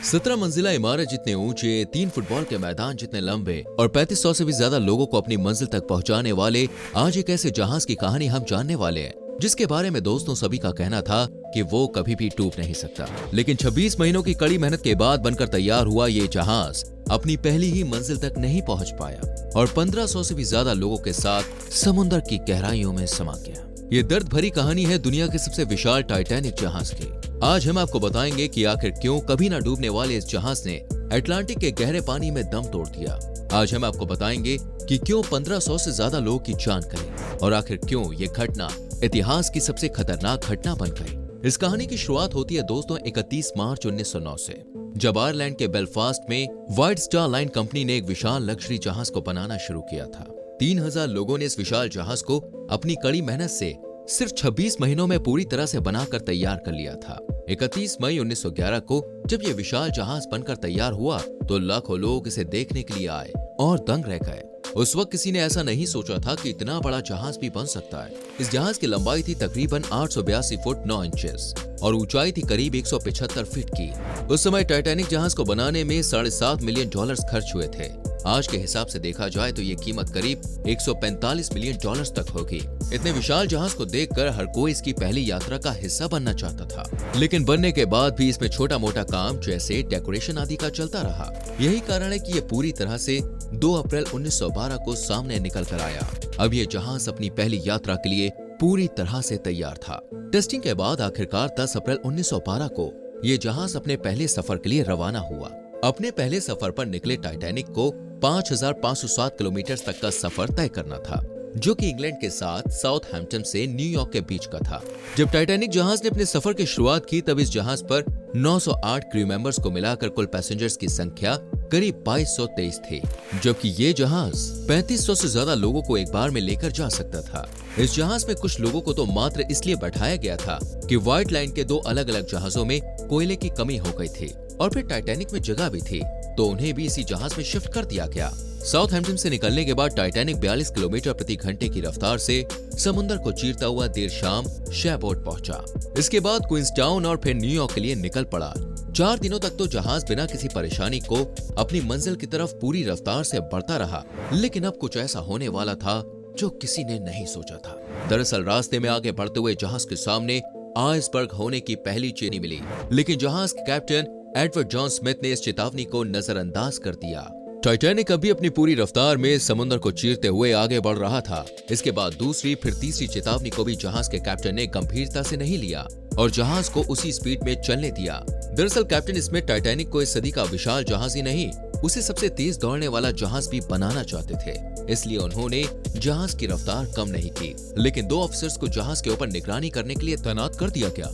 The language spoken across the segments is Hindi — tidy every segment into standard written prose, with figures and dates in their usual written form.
17 मंजिला इमारत जितने ऊंचे, 3 फुटबॉल के मैदान जितने लंबे और 3500 से भी ज्यादा लोगों को अपनी मंजिल तक पहुंचाने वाले आज एक ऐसे जहाज की कहानी हम जानने वाले हैं जिसके बारे में दोस्तों सभी का कहना था कि वो कभी भी डूब नहीं सकता। लेकिन 26 महीनों की कड़ी मेहनत के बाद बनकर तैयार हुआ ये जहाज अपनी पहली ही मंजिल तक नहीं पहुंच पाया और 1500 से भी ज्यादा लोगों के साथ समुद्र की गहराइयों में समा गया। ये दर्द भरी कहानी है दुनिया के सबसे विशाल टाइटैनिक जहाज की। आज हम आपको बताएंगे कि आखिर क्यों कभी ना डूबने वाले इस जहाज ने अटलांटिक के गहरे पानी में दम तोड़ दिया। आज हम आपको बताएंगे कि क्यों 1500 से ज्यादा लोगों की जान गई और आखिर क्यों ये घटना इतिहास की सबसे खतरनाक घटना बन गई। इस कहानी की शुरुआत होती है दोस्तों 31 मार्च 1909 से, जब आयरलैंड के बेलफास्ट में व्हाइट स्टार लाइन कंपनी ने एक विशाल लग्जरी जहाज को बनाना शुरू किया था। 3000 लोगों ने इस विशाल जहाज को अपनी कड़ी मेहनत से सिर्फ 26 महीनों में पूरी तरह से बनाकर तैयार कर लिया था। 31 मई 1911 को जब ये विशाल जहाज बनकर तैयार हुआ तो लाखों लोग इसे देखने के लिए आए और दंग रह गए। उस वक्त किसी ने ऐसा नहीं सोचा था कि इतना बड़ा जहाज भी बन सकता है। इस जहाज की लंबाई थी तकरीबन 882 फुट 9 इंचेस और ऊंचाई थी करीब 175 फीट की। उस समय टाइटैनिक जहाज को बनाने में $7.5 मिलियन खर्च हुए थे। आज के हिसाब से देखा जाए तो ये कीमत करीब $145 मिलियन तक होगी। इतने विशाल जहाज को देखकर हर कोई इसकी पहली यात्रा का हिस्सा बनना चाहता था, लेकिन बनने के बाद भी इसमें छोटा मोटा काम जैसे डेकोरेशन आदि का चलता रहा। यही कारण है कि ये पूरी तरह से 2 अप्रैल 1912 को सामने निकल कर आया। अब ये जहाज अपनी पहली यात्रा के लिए पूरी तरह से तैयार था। टेस्टिंग के बाद आखिरकार 10 अप्रैल 1912 को ये जहाज अपने पहले सफर के लिए रवाना हुआ। अपने पहले सफर पर निकले टाइटैनिक को 5507 किलोमीटर तक का सफर तय करना था, जो कि इंग्लैंड के साथ साउथहैम्पटन से न्यूयॉर्क के बीच का था। जब टाइटैनिक जहाज ने अपने सफर की शुरुआत की तब इस जहाज पर 908 क्रू मेंबर्स को मिलाकर कुल पैसेंजर्स की संख्या करीब 2223 थी, जबकि ये जहाज 3500 से ज्यादा लोगों को एक बार में लेकर जा सकता था। इस जहाज में कुछ लोगों को तो मात्र इसलिए बैठाया गया था कि व्हाइट लाइन के 2 अलग अलग जहाजों में कोयले की कमी हो गई थी और फिर टाइटैनिक में जगह भी थी, तो उन्हें भी इसी जहाज में शिफ्ट कर दिया गया। साउथहैम्पटन से निकलने के बाद टाइटैनिक 42 किलोमीटर प्रति घंटे की रफ्तार से समुद्र को चीरता हुआ देर शाम शैपोर्ट पहुंचा। इसके बाद क्वींसटाउन और फिर न्यूयॉर्क के लिए निकल पड़ा। 4 दिनों तक तो जहाज बिना किसी परेशानी को अपनी मंजिल की तरफ पूरी रफ्तार से बढ़ता रहा, लेकिन अब कुछ ऐसा होने वाला था जो किसी ने नहीं सोचा था। दरअसल रास्ते में आगे बढ़ते हुए जहाज के सामने आइसबर्ग होने की पहली चेतावनी मिली, लेकिन जहाज के कैप्टन एडवर्ड जॉन स्मिथ ने इस चेतावनी को नजरअंदाज कर दिया। टाइटैनिक अभी अपनी पूरी रफ्तार में समुद्र को चीरते हुए आगे बढ़ रहा था। इसके बाद दूसरी फिर तीसरी चेतावनी को भी जहाज के कैप्टन ने गंभीरता से नहीं लिया और जहाज को उसी स्पीड में चलने दिया। दरअसल कैप्टन स्मिथ टाइटैनिक को इस सदी का विशाल जहाज ही नहीं, उसे सबसे तेज दौड़ने वाला जहाज भी बनाना चाहते थे, इसलिए उन्होंने जहाज की रफ्तार कम नहीं की, लेकिन 2 अफसर्स को जहाज के ऊपर निगरानी करने के लिए तैनात कर दिया गया।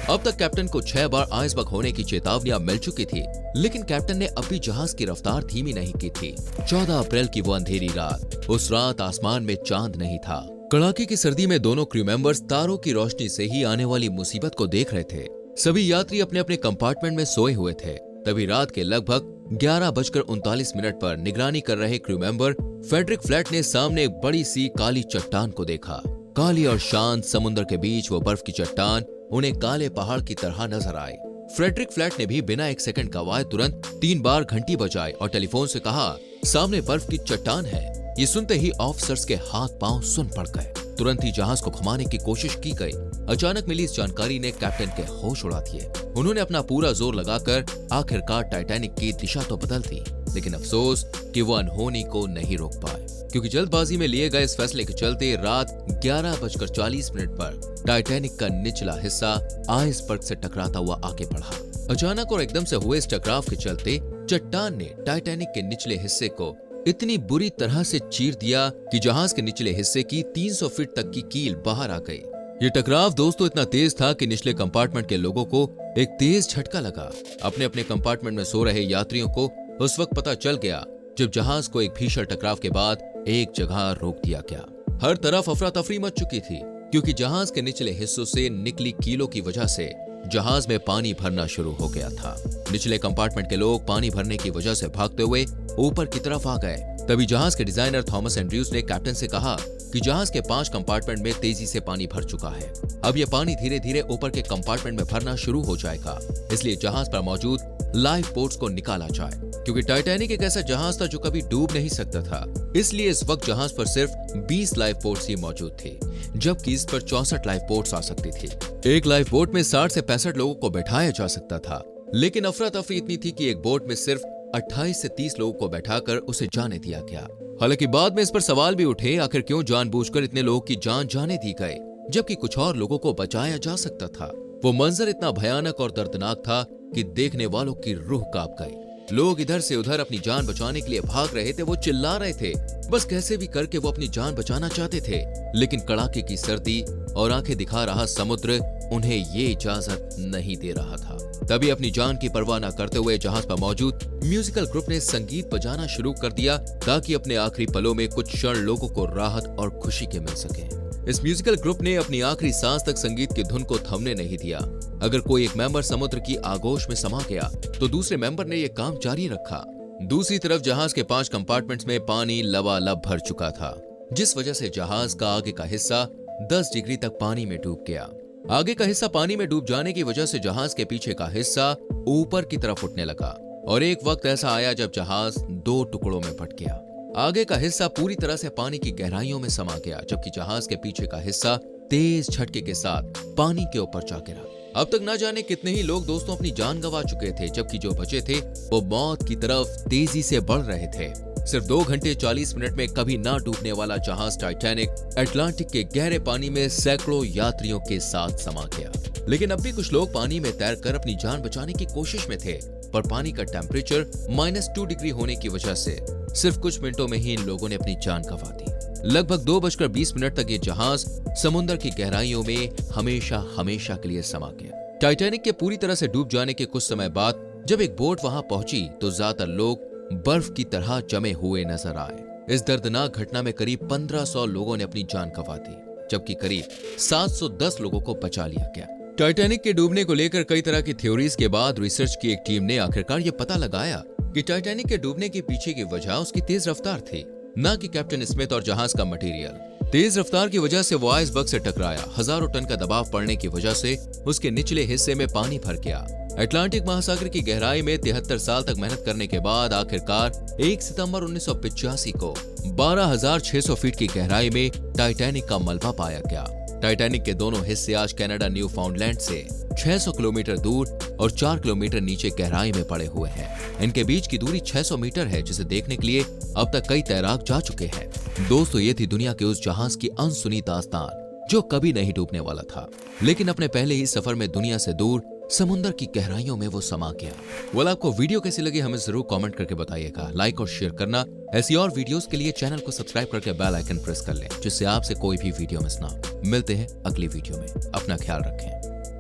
अब तक कैप्टन को 6 बार आइसबर्ग होने की चेतावनियां मिल चुकी थी, लेकिन कैप्टन ने अब भी जहाज की रफ्तार धीमी नहीं की थी। 14 अप्रैल की वो अंधेरी रात, उस रात आसमान में चांद नहीं था। कड़ाके की सर्दी में दोनों क्रू मेंबर्स तारों की रोशनी से ही आने वाली मुसीबत को देख रहे थे। सभी यात्री अपने अपने कंपार्टमेंट में सोए हुए थे। तभी रात के लगभग 11:39 पर निगरानी कर रहे क्रू मेंबर फ्रेडरिक फ्लैट ने सामने एक बड़ी सी काली चट्टान को देखा। काली और शांत समुद्र के बीच वो बर्फ की चट्टान उन्हें काले पहाड़ की तरह नजर आई। फ्रेडरिक फ्लैट ने भी बिना 1 सेकंड गवाए तुरंत 3 बार घंटी बजाई और टेलीफोन से कहा, सामने बर्फ की चट्टान है। ये सुनते ही ऑफिसर्स के हाथ पांव सुन पड़ गए। तुरंत ही जहाज को घुमाने की कोशिश की गई। अचानक मिली इस जानकारी ने कैप्टन के होश उड़ा दिए। उन्होंने अपना पूरा जोर लगाकर आखिरकार टाइटैनिक की दिशा तो बदल दी, लेकिन अफसोस कि वो अनहोनी को नहीं रोक पाए, क्योंकि जल्दबाजी में लिए गए इस फैसले के चलते रात 11:40 पर टाइटैनिक का निचला हिस्सा आइसबर्ग से टकराता हुआ आगे बढ़ा। अचानक और एकदम से हुए इस टकराव के चलते चट्टान ने टाइटैनिक के निचले हिस्से को इतनी बुरी तरह से चीर दिया कि जहाज के निचले हिस्से की 300 फीट तक की कील बाहर आ गई। ये टकराव दोस्तों इतना तेज था कि निचले कंपार्टमेंट के लोगों को एक तेज झटका लगा। अपने अपने कंपार्टमेंट में सो रहे यात्रियों को उस वक्त पता चल गया जब जहाज को एक भीषण टकराव के बाद एक जगह रोक दिया गया। हर तरफ अफरा तफरी मच चुकी थी, क्योंकि जहाज के निचले हिस्सों से निकली कीलों की वजह से जहाज में पानी भरना शुरू हो गया था। निचले कंपार्टमेंट के लोग पानी भरने की वजह से भागते हुए ऊपर की तरफ आ गए। तभी जहाज के डिजाइनर थॉमस एंड्रयूज ने कैप्टन से कहा कि जहाज के 5 कंपार्टमेंट में तेजी से पानी भर चुका है। अब यह पानी धीरे धीरे ऊपर के कंपार्टमेंट में भरना शुरू हो जाएगा, इसलिए जहाज पर मौजूद लाइफ बोट्स को निकाला जाए, क्योंकि टाइटैनिक एक ऐसा जहाज था जो कभी डूब नहीं सकता था। इसलिए इस वक्त जहाज पर सिर्फ 20 लाइफ बोट्स ही मौजूद थे, जबकि इस पर 64 लाइफ बोट्स आ सकती थी। एक लाइफ बोट में 60 से 65 लोगों को बैठाया जा सकता था, लेकिन अफरा तफरी इतनी थी कि एक बोट में सिर्फ 28 से 30 लोगों को बैठाकर उसे जाने दिया गया। हालांकि बाद में इस पर सवाल भी उठे, आखिर क्यों जानबूझकर इतने लोगों की जान जाने दी गई, जबकि कुछ और लोगों को बचाया जा सकता था। वो मंजर इतना भयानक और दर्दनाक था कि देखने वालों की रूह कांप गई। लोग इधर से उधर अपनी जान बचाने के लिए भाग रहे थे, वो चिल्ला रहे थे, बस कैसे भी करके वो अपनी जान बचाना चाहते थे। लेकिन कड़ाके की सर्दी और आंखें दिखा रहा समुद्र उन्हें ये इजाजत नहीं दे रहा था। तभी अपनी जान की परवाह न करते हुए जहाज पर मौजूद म्यूजिकल ग्रुप ने संगीत बजाना शुरू कर दिया, ताकि अपने आखिरी पलों में कुछ क्षण लोगों को राहत और खुशी के मिल सके। इस म्यूजिकल ग्रुप ने अपनी आखिरी सांस तक संगीत की धुन को थमने नहीं दिया। अगर कोई एक मेंबर समुद्र की आगोश में समा गया तो दूसरे मेंबर ने यह काम जारी रखा। दूसरी तरफ जहाज के 5 कंपार्टमेंट्स में पानी लबालब भर चुका था, जिस वजह से जहाज का आगे का हिस्सा 10 डिग्री तक पानी में डूब गया। आगे का हिस्सा पानी में डूब जाने की वजह से जहाज के पीछे का हिस्सा ऊपर की तरफ उठने लगा, और एक वक्त ऐसा आया जब जहाज 2 टुकड़ों में बट गया। आगे का हिस्सा पूरी तरह से पानी की गहराइयों में समा गया, जबकि जहाज के पीछे का हिस्सा तेज झटके के साथ पानी के ऊपर जा गिरा। अब तक न जाने कितने ही लोग दोस्तों अपनी जान गंवा चुके थे, जबकि जो बचे थे वो मौत की तरफ तेजी से बढ़ रहे थे। सिर्फ 2 घंटे 40 मिनट में कभी ना डूबने वाला जहाज टाइटैनिक अटलांटिक के गहरे पानी में सैकड़ों यात्रियों के साथ समा गया। लेकिन अब भी कुछ लोग पानी में तैरकर अपनी जान बचाने की कोशिश में थे, पर पानी का टेम्परेचर -2 डिग्री होने की वजह से सिर्फ कुछ मिनटों में ही इन लोगों ने अपनी जान गंवा दी। लगभग 2:20 तक ये जहाज समुद्र की गहराइयों में हमेशा हमेशा के लिए समा गया। टाइटैनिक के पूरी तरह से डूब जाने के कुछ समय बाद जब एक बोट वहां पहुंची तो ज्यादातर लोग बर्फ की तरह जमे हुए नजर आए। इस दर्दनाक घटना में करीब 1500 लोगों ने अपनी जान गंवा दी, जबकि करीब 710 लोगों को बचा लिया गया। टाइटैनिक के डूबने को लेकर कई तरह की थ्योरीज के बाद रिसर्च की एक टीम ने आखिरकार ये पता लगाया कि टाइटैनिक के डूबने के पीछे की वजह उसकी तेज रफ्तार थी, न कि कैप्टन स्मिथ और जहाज का मटेरियल। तेज रफ्तार की वजह से वो आइसबर्ग से टकराया। हजारों टन का दबाव पड़ने की वजह से उसके निचले हिस्से में पानी भर गया। अटलांटिक महासागर की गहराई में 73 साल तक मेहनत करने के बाद आखिरकार 1 सितंबर 1985 को 12,600 फीट की गहराई में टाइटैनिक का मलबा पाया गया। टाइटैनिक के दोनों हिस्से आज कनाडा न्यू फाउंडलैंड से 600 किलोमीटर दूर और 4 किलोमीटर नीचे गहराई में पड़े हुए हैं। इनके बीच की दूरी 600 मीटर है, जिसे देखने के लिए अब तक कई तैराक जा चुके हैं। दोस्तों, ये थी दुनिया के उस जहाज की अनसुनी दास्तान जो कभी नहीं डूबने वाला था, लेकिन अपने पहले ही सफर में दुनिया से दूर समुद्र की गहराइयों में वो समा गया। वेल, आपको वीडियो कैसी लगी हमें जरूर कमेंट करके बताइएगा। लाइक और शेयर करना। ऐसी और वीडियोस के लिए चैनल को सब्सक्राइब करके बेल आइकन प्रेस कर लें, जिससे आपसे कोई भी वीडियो मिस ना हो। मिलते हैं अगली वीडियो में। अपना ख्याल रखें।